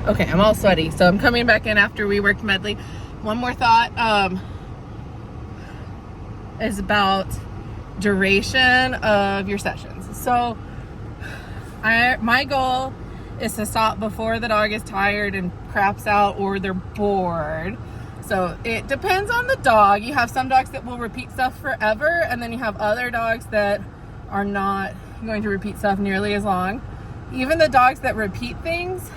Okay, I'm all sweaty, so I'm coming back in after we worked Medley. One more thought is about duration of your sessions. So my goal is to stop before the dog is tired and craps out or they're bored. So it depends on the dog. You have some dogs that will repeat stuff forever, and then you have other dogs that are not going to repeat stuff nearly as long. Even the dogs that repeat things,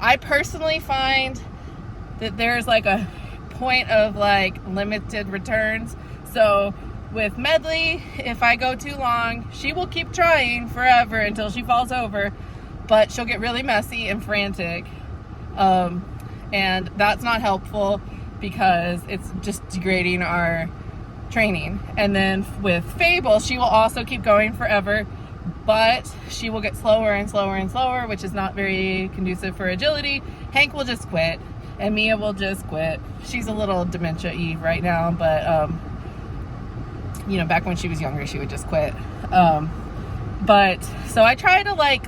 I personally find that there's like a point of like limited returns. So with Medley, if I go too long, she will keep trying forever until she falls over, but she'll get really messy and frantic. And that's not helpful because it's just degrading our training. And then with Fable, she will also keep going forever, but she will get slower and slower and slower, which is not very conducive for agility. Hank will just quit, and Mia will just quit. She's a little dementia-y right now, but you know, back when she was younger, she would just quit. But so I try to I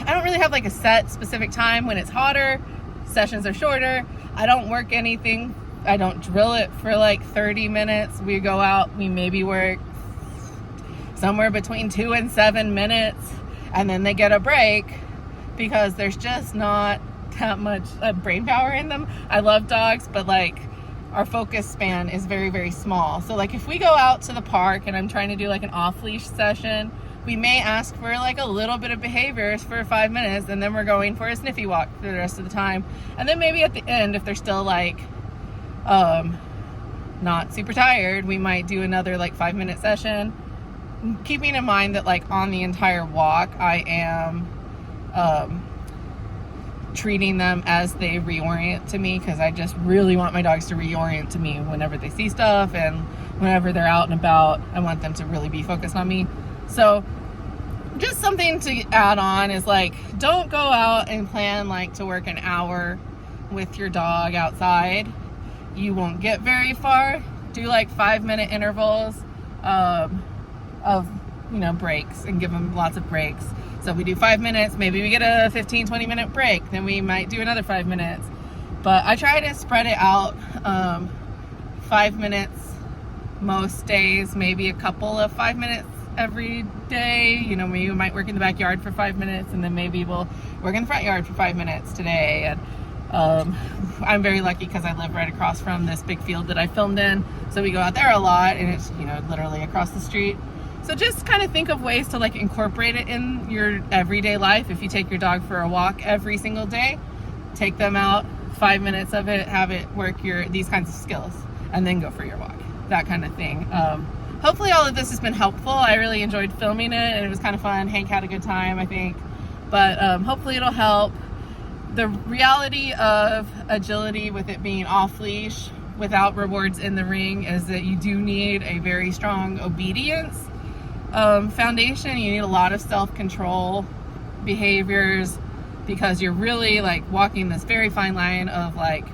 don't really have like a set specific time. When it's hotter, sessions are shorter. I don't work anything. I don't drill it for like 30 minutes. We go out, we maybe work somewhere between 2 and 7 minutes, and then they get a break because there's just not that much brain power in them. I love dogs, but like our focus span is very, very small. So like if we go out to the park and I'm trying to do like an off-leash session, we may ask for like a little bit of behaviors for 5 minutes, and then we're going for a sniffy walk for the rest of the time. And then maybe at the end, if they're still like not super tired, we might do another like 5-minute session, keeping in mind that like on the entire walk I am treating them as they reorient to me, because I just really want my dogs to reorient to me whenever they see stuff, and whenever they're out and about, I want them to really be focused on me. So just something to add on is like, don't go out and plan like to work an hour with your dog outside. You won't get very far. Do like 5-minute intervals of, you know, breaks, and give them lots of breaks. So we do 5 minutes, maybe we get a 15-20 minute break, then we might do another 5 minutes. But I try to spread it out, 5 minutes most days, maybe a couple of 5 minutes every day. You know, maybe we might work in the backyard for 5 minutes, and then maybe we'll work in the front yard for 5 minutes today. And I'm very lucky because I live right across from this big field that I filmed in, so we go out there a lot, and it's, you know, literally across the street. So just kind of think of ways to like incorporate it in your everyday life. If you take your dog for a walk every single day, take them out, 5 minutes of it, have it work these kinds of skills, and then go for your walk, that kind of thing. Hopefully all of this has been helpful. I really enjoyed filming it, and it was kind of fun. Hank had a good time, I think, but hopefully it'll help. The reality of agility with it being off leash without rewards in the ring is that you do need a very strong obedience foundation. You need a lot of self-control behaviors, because you're really like walking this very fine line of like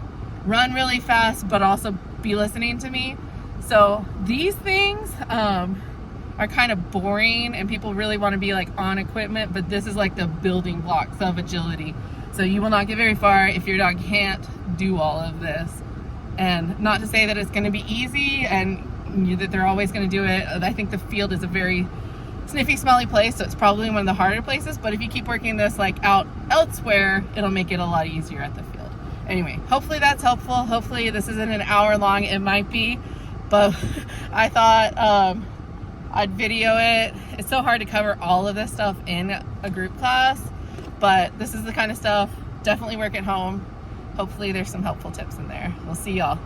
run really fast but also be listening to me. So these things are kind of boring, and people really want to be like on equipment, but this is like the building blocks of agility. So you will not get very far if your dog can't do all of this. And not to say that it's going to be easy and that they're always going to do it. I think the field is a very sniffy, smelly place, so it's probably one of the harder places, but if you keep working this like out elsewhere, it'll make it a lot easier at the field. Anyway, hopefully that's helpful. Hopefully this isn't an hour long. It might be, but I thought I'd video it. It's so hard to cover all of this stuff in a group class, but this is the kind of stuff, definitely work at home. Hopefully there's some helpful tips in there. We'll see y'all.